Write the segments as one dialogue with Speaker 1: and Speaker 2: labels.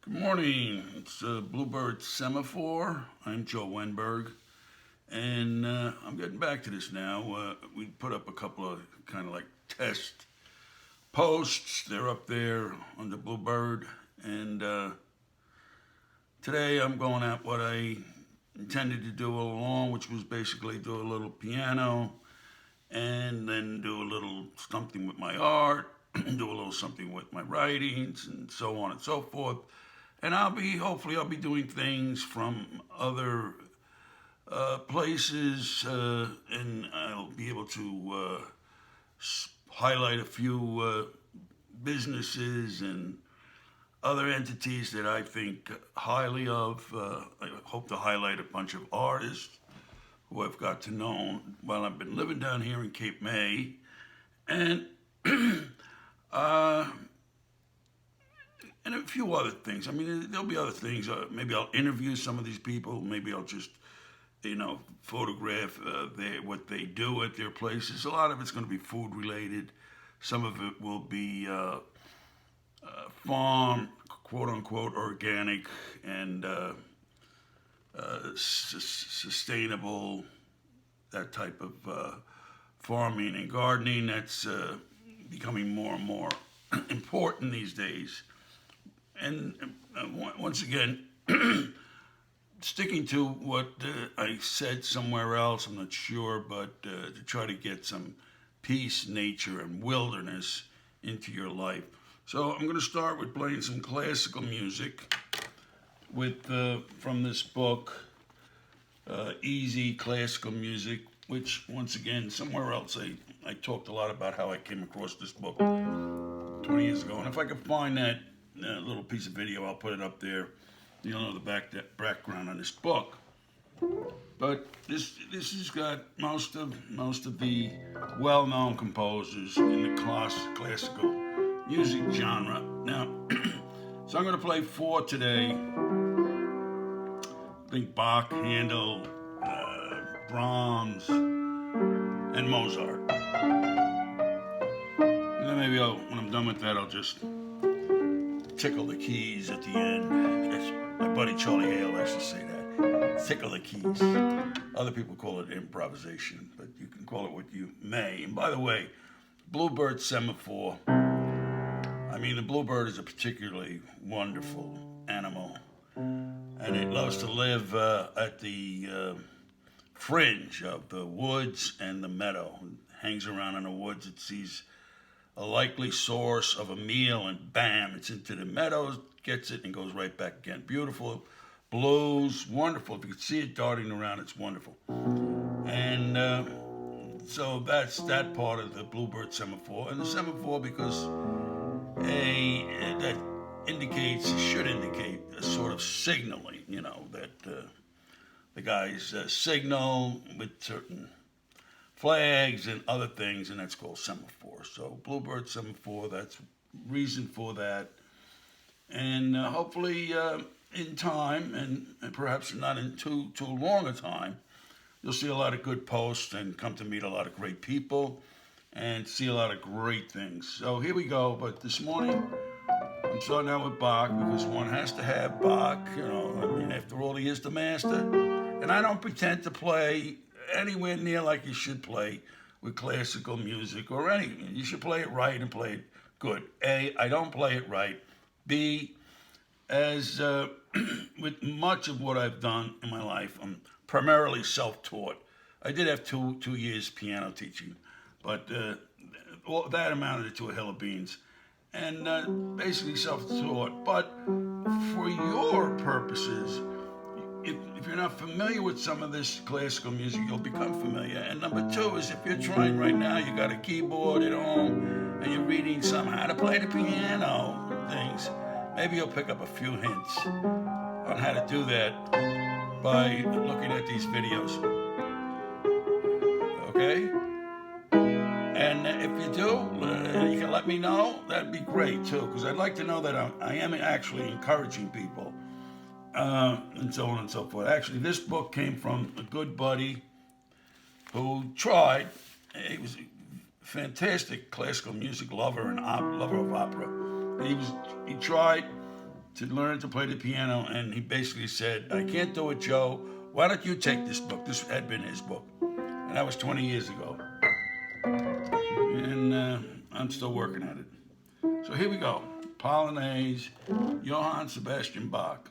Speaker 1: Good morning. It's Bluebird Semaphore. I'm Joe Wennberg, and I'm getting back to this now. We put up a couple of kind of like test posts. They're up there on the Bluebird, and today I'm going at what I intended to do all along, which was basically do a little piano and then do a little something with my art, do a little something with my writings, and so on and so forth. And hopefully, I'll be doing things from other places, and I'll be able to highlight a few businesses and other entities that I think highly of. I hope to highlight a bunch of artists who I've got to know while I've been living down here in Cape May. And uh, and a few other things. I mean, there'll be other things. Maybe I'll interview some of these people. Maybe I'll just, photograph what they do at their places. A lot of it's going to be food related. Some of it will be farm, quote unquote, organic and sustainable, that type of farming and gardening that's becoming more and more important these days. And once again, sticking to what I said somewhere else, I'm not sure, but to try to get some peace, nature, and wilderness into your life. So I'm going to start with playing some classical music with from this book, Easy Classical Music, which once again, somewhere else I talked a lot about how I came across this book 20 years ago. And if I can find that little piece of video, I'll put it up there. You'll know the background on this book. But this has got most of the well-known composers in the classical music genre. Now, so I'm going to play four today. I think Bach, Handel, Brahms, and Mozart. And then maybe when I'm done with that, I'll just tickle the keys at the end. As my buddy Charlie Hale likes to say that. Tickle the keys. Other people call it improvisation, but you can call it what you may. And by the way, Bluebird Semaphore. I mean, the bluebird is a particularly wonderful animal, and it loves to live at the fringe of the woods and the meadow. It hangs around in the woods. It sees a likely source of a meal, and bam, it's into the meadows, gets it, and goes right back again. Beautiful blues, wonderful. If you can see it darting around, it's wonderful. And so that's that part of the Bluebird Semaphore. And the semaphore, because that should indicate a sort of signaling, that the guys signal with certain flags and other things, and that's called semaphore. So Bluebird Semaphore, that's reason for that. And hopefully in time, and perhaps not in too long a time, you'll see a lot of good posts and come to meet a lot of great people and see a lot of great things. So here we go. But this morning, I'm starting out with Bach because one has to have Bach. I mean, after all, he is the master. And I don't pretend to play anywhere near like you should play with classical music or anything. You should play it right and play it good. A, I don't play it right. B, as with much of what I've done in my life, I'm primarily self-taught. I did have two years piano teaching, but that amounted to a hill of beans. And basically self-taught. But for your purposes, if you're not familiar with some of this classical music, you'll become familiar. And number two is if you're trying right now, you got a keyboard at home, and you're reading some how to play the piano things, maybe you'll pick up a few hints on how to do that by looking at these videos. Okay? And if you do, you can let me know. That'd be great too, because I'd like to know that I am actually encouraging people. And so on and so forth. Actually, this book came from a good buddy who tried. He was a fantastic classical music lover and lover of opera. And he tried to learn to play the piano, and he basically said, "I can't do it, Joe. Why don't you take this book?" This had been his book, and that was 20 years ago, and I'm still working at it. So here we go. Polonaise, Johann Sebastian Bach.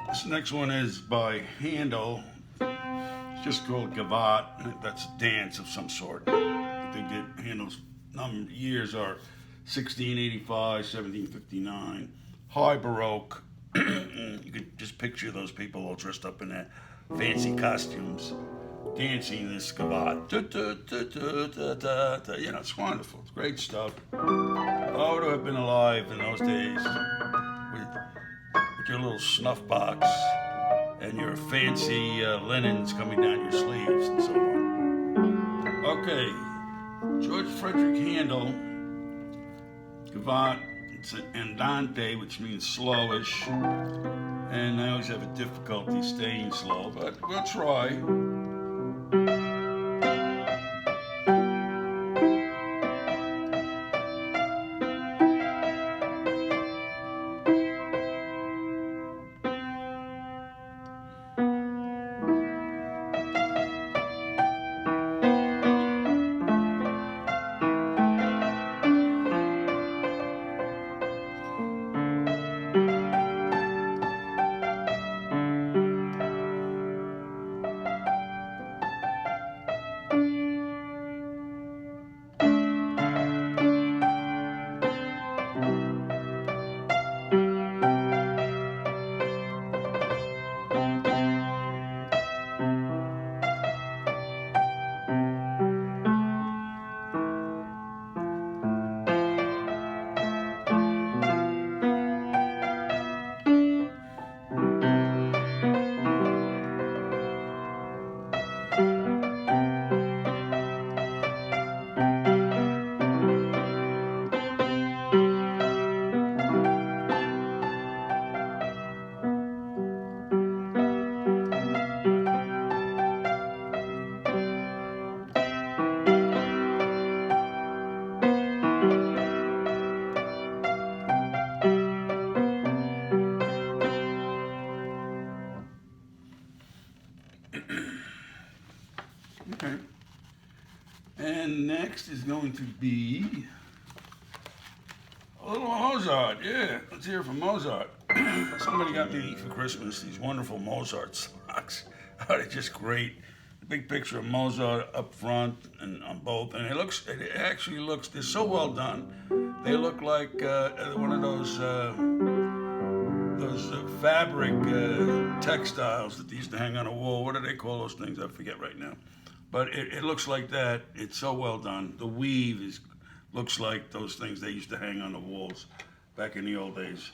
Speaker 1: This next one is by Handel. It's just called Gavotte. That's a dance of some sort. I think that Handel's years are 1685, 1759. High Baroque. You could just picture those people all dressed up in their fancy costumes dancing this Gavotte. You know, it's wonderful. It's great stuff. Oh, to have been alive in those days with your little snuff box and your fancy linens coming down your sleeves and so on. Okay, George Frederick Handel, Gavotte. It's an andante, which means slowish, and I always have a difficulty staying slow, but we'll try. next is going to be a little Mozart. Yeah, let's hear from Mozart. Somebody got me for Christmas these wonderful Mozart socks. Oh, they're just great. The big picture of Mozart up front and on both, and it actually looks, they're so well done. They look like one of those fabric textiles that they used to hang on a wall. What do they call those things? I forget right now. But it looks like that. It's so well done. The weave looks like those things they used to hang on the walls back in the old days.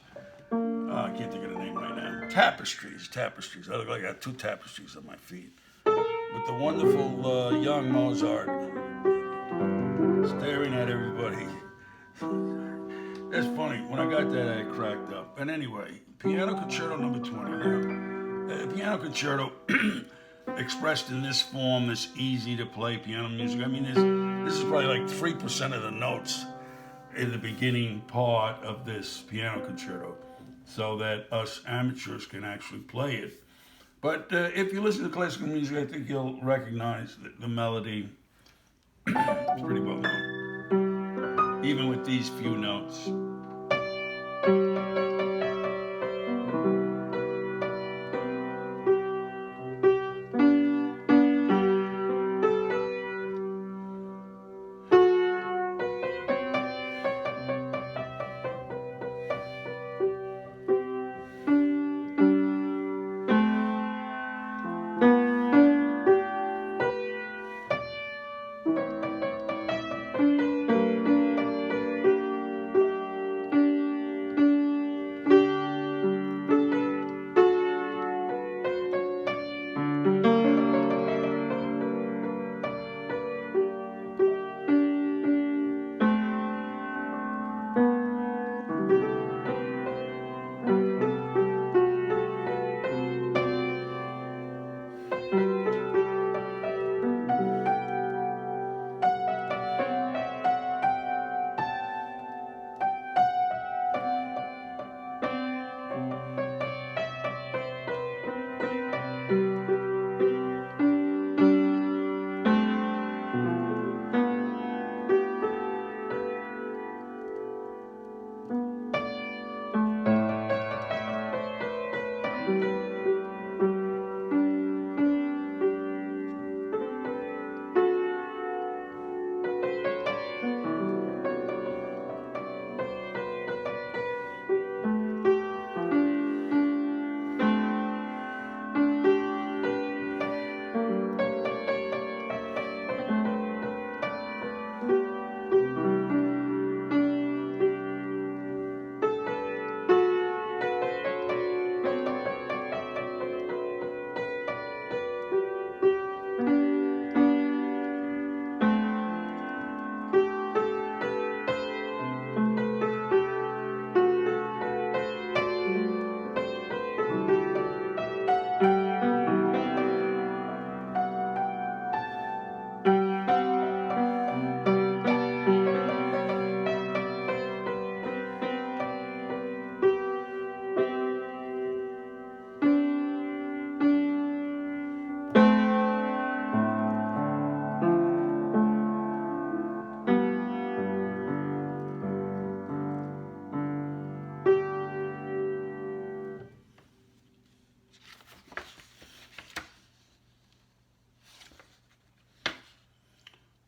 Speaker 1: I can't think of the name right now. Tapestries. I look like I got two tapestries on my feet. With the wonderful young Mozart staring at everybody. That's funny. When I got that, I cracked up. And anyway, Piano Concerto number 20. Now, Piano Concerto expressed in this form, this easy to play piano music. I mean, this is probably like 3% of the notes in the beginning part of this piano concerto, so that us amateurs can actually play it. But if you listen to classical music, I think you'll recognize the melody. It's pretty well known, even with these few notes.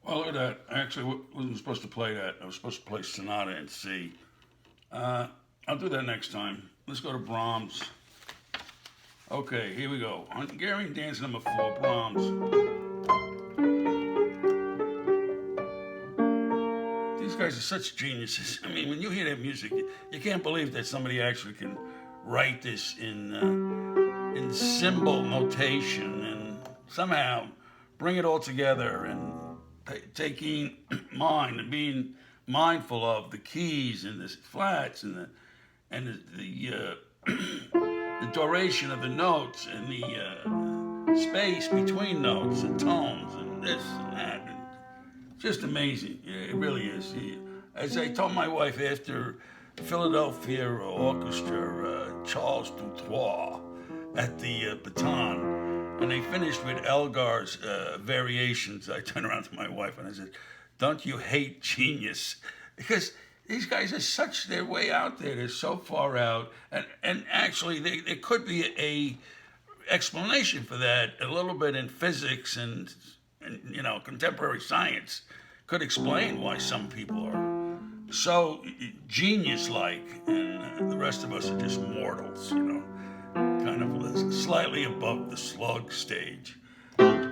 Speaker 1: Well, look at that. I actually wasn't supposed to play that. I was supposed to play Sonata in C. I'll do that next time. Let's go to Brahms. Okay, here we go. Hungarian dance number 4, Brahms. These guys are such geniuses. I mean, when you hear their music, you can't believe that somebody actually can write this in symbol notation and somehow bring it all together and taking mind and being mindful of the keys and the flats and the duration of the notes and the space between notes and tones and this and that. And just amazing. It really is. As I told my wife after Philadelphia Orchestra, Charles Dutoit at the baton, and they finished with Elgar's variations, I turned around to my wife and I said, Don't you hate genius? Because these guys are such their way out there. They're so far out, and actually, there could be a explanation for that. A little bit in physics and contemporary science could explain why some people are so genius-like, and the rest of us are just mortals. Kind of slightly above the slug stage.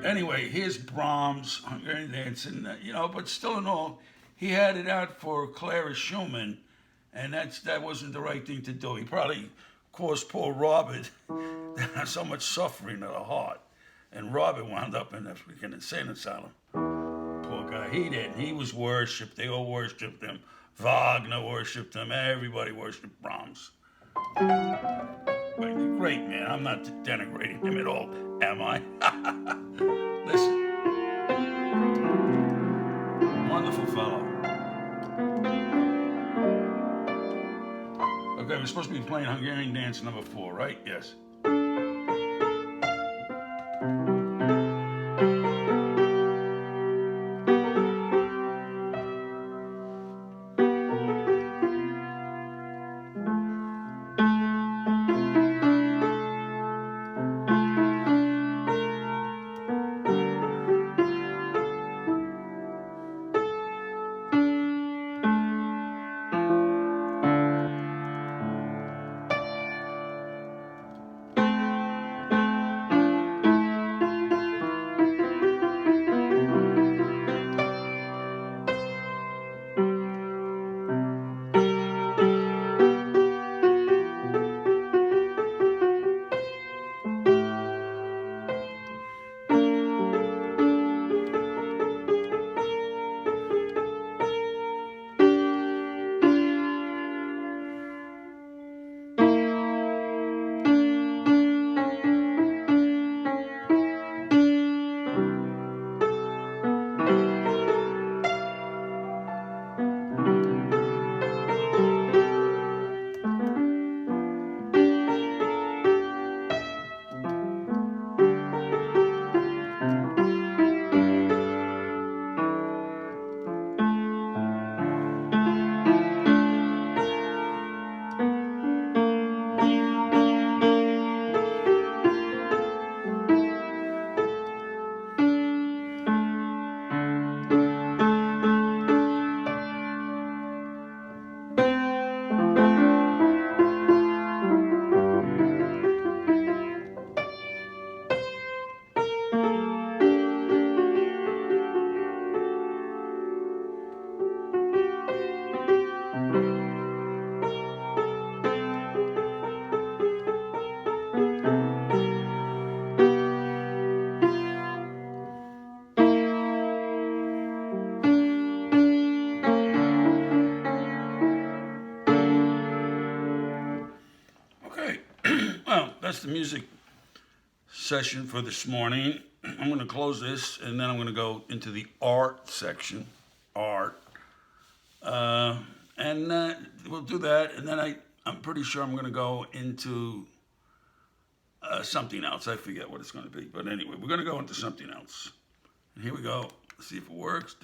Speaker 1: Anyway, here's Brahms, Hungarian dance, and but still in all, he had it out for Clara Schumann, and that wasn't the right thing to do. He probably caused poor Robert so much suffering of the heart, and Robert wound up in a freaking insane asylum. Poor guy, he didn't. He was worshipped. They all worshipped him. Wagner worshipped him. Everybody worshipped Brahms. Great man. I'm not denigrating him at all, am I? Listen. Wonderful fellow. Okay, we're supposed to be playing Hungarian dance number 4, right? Yes. That's the music session for this morning. I'm going to close this, and then I'm going to go into the art section. Art. And we'll do that, and then I'm pretty sure I'm going to go into something else. I forget what it's going to be. But anyway, we're going to go into something else. And here we go. Let's see if it works.